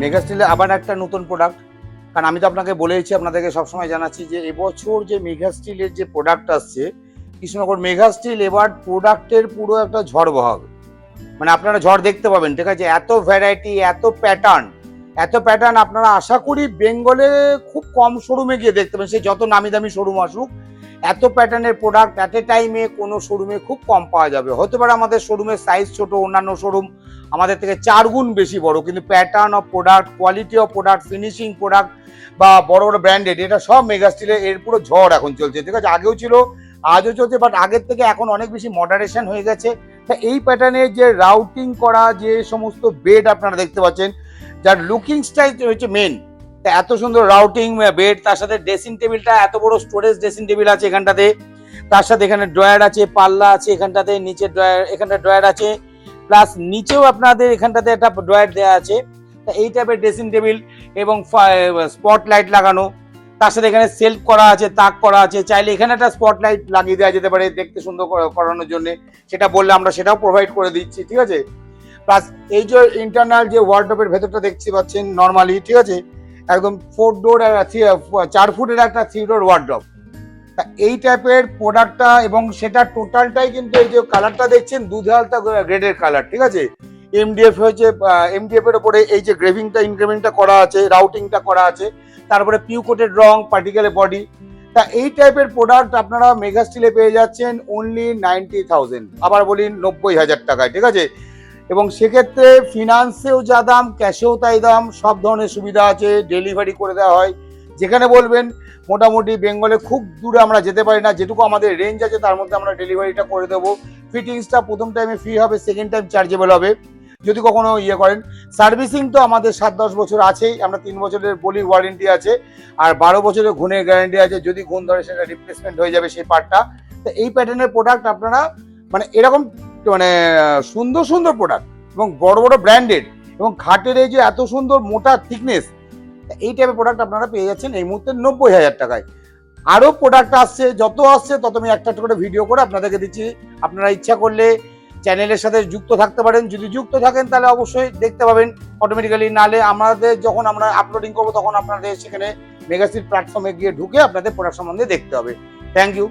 Mega স্টিলে আবার একটা নতুন প্রোডাক্ট, কারণ আমি তো আপনাকে বলেইছি, আপনাদেরকে সবসময় জানাচ্ছি যে এবছর যে মেগা স্টিলের যে প্রোডাক্ট আসছে কৃষ্ণনগর মেগা স্টিল, এবার প্রোডাক্টের পুরো একটা ঝড় বহাবে। মানে আপনারা ঝড় দেখতে পাবেন, ঠিক আছে? এত ভ্যারাইটি, এত প্যাটার্ন আপনারা আশা করি বেঙ্গলে খুব কম শোরুমে গিয়ে দেখতে পাবেন। সে যত নামি দামি শোরুম আসুক, এত প্যাটার্নের প্রোডাক্ট অ্যাট এ টাইমে কোনো শোরুমে খুব কম পাওয়া যাবে। হতে পারে আমাদের শোরুমের সাইজ ছোট, অন্যান্য শোরুম আমাদের থেকে 4 গুণ বেশি বড়, কিন্তু pattern of product, quality of product, finishing product বা বড় বড় ব্র্যান্ডেড, এটা সব মেগা স্টিলের এর পুরো ঝড় এখন চলছে, ঠিক আছে? আগেও ছিল, আজও চলছে, বাট আগের থেকে এখন অনেক বেশি মডারেশন হয়ে গেছে। তা এই প্যাটার্নের যে রাউটিং করা যে সমস্ত বেড আপনারা দেখতে পাচ্ছেন, যার লুকিং স্টাইল হচ্ছে মেন, তা এত সুন্দর রাউটিং বেড, তার সাথে ড্রেসিং টেবিলটা এত বড় স্টোরেজ ড্রেসিং টেবিল আছে এখানটাতে, তার সাথে এখানে ড্রয়ার আছে, পাল্লা আছে এখানটাতে, নিচে ড্রয়ার, এখানটা ড্রয়ার আছে, প্লাস নিচেও আপনাদের এখানটাতে একটা ড্রয়ার দেওয়া আছে। তা এই টাইপের ড্রেসিং টেবিল এবং স্পটলাইট লাগানো, তার সাথে এখানে সেলফ করা আছে, তাক করা আছে, চাইলে এখানে একটা স্পটলাইট লাগিয়ে দেওয়া যেতে পারে দেখতে সুন্দর করানোর জন্য, সেটা বললে আমরা সেটাও প্রোভাইড করে দিচ্ছি, ঠিক আছে? প্লাস এই যে ইন্টারনাল যে ওয়ার্ডরোবের ভেতরটা দেখতে পাচ্ছেন নর্মালি, ঠিক আছে, একদম 4 ডোর 4 ফুটের একটা 3 ডোর ওয়ার্ডরোব। তা এই টাইপের প্রোডাক্টটা, এবং সেটা টোটালটাই কিন্তু এই যে কালারটা দেখছেন দুধে আলতা গ্রেডের কালার, ঠিক আছে? এমডিএফ হয়েছে, এমডিএফ এর উপরে এই যে গ্রেভিংটা ইনগ্রেভিংটা করা আছে, রাউটিংটা করা আছে, তারপরে পিউ কোটেড রং, পার্টিকেল বডি। তা এই টাইপের প্রোডাক্ট আপনারা মেগা স্টিলে পেয়ে যাচ্ছেন অনলি 90,000, আবার বলি 90,000 টাকায়, ঠিক আছে? এবং সেক্ষেত্রে ফিনান্সেও যা দাম, ক্যাশেও তাই দাম, সব ধরনের সুবিধা আছে, ডেলিভারি করে দেওয়া হয় যেখানে বলবেন। মোটামুটি বেঙ্গলে খুব দূরে আমরা যেতে পারি না, যেটুকু আমাদের রেঞ্জ আছে তার মধ্যে আমরা ডেলিভারিটা করে দেবো। ফিটিংসটা প্রথম টাইমে ফ্রি হবে, সেকেন্ড টাইম চার্জেবল হবে যদি কখনো ইয়ে করেন। সার্ভিসিং তো আমাদের 7-10 বছর আছেই, আমরা 3 বছরের বলি ওয়ারেন্টি আছে, আর 12 বছরের গুণের গ্যারান্টি আছে, যদি গুণ ধরে সেটা রিপ্লেসমেন্ট হয়ে যাবে সেই পার্টটা। তো এই প্যাটার্নের প্রোডাক্ট আপনারা মানে এরকম মানে সুন্দর সুন্দর প্রোডাক্ট এবং বড় বড় ব্র্যান্ডেড এবং খাটের এই যে এত সুন্দর মোটা থিকনেস, এই টাইপের প্রোডাক্ট আপনারা পেয়ে যাচ্ছেন এই মুহূর্তে 90,000 টাকায়। আরও প্রোডাক্ট আসছে, যত আসছে তত আমি একটা করে ভিডিও করে আপনাদেরকে দিচ্ছি। আপনারা ইচ্ছা করলে চ্যানেলের সাথে যুক্ত থাকতে পারেন, যদি যুক্ত থাকেন তাহলে অবশ্যই দেখতে পাবেন অটোমেটিক্যালি, নাহলে আমাদের যখন আমরা আপলোডিং করবো তখন আপনাদের সেখানে মেগা স্টিল প্ল্যাটফর্মে গিয়ে ঢুকে আপনাদের প্রোডাক্ট সম্বন্ধে দেখতে হবে। Thank you.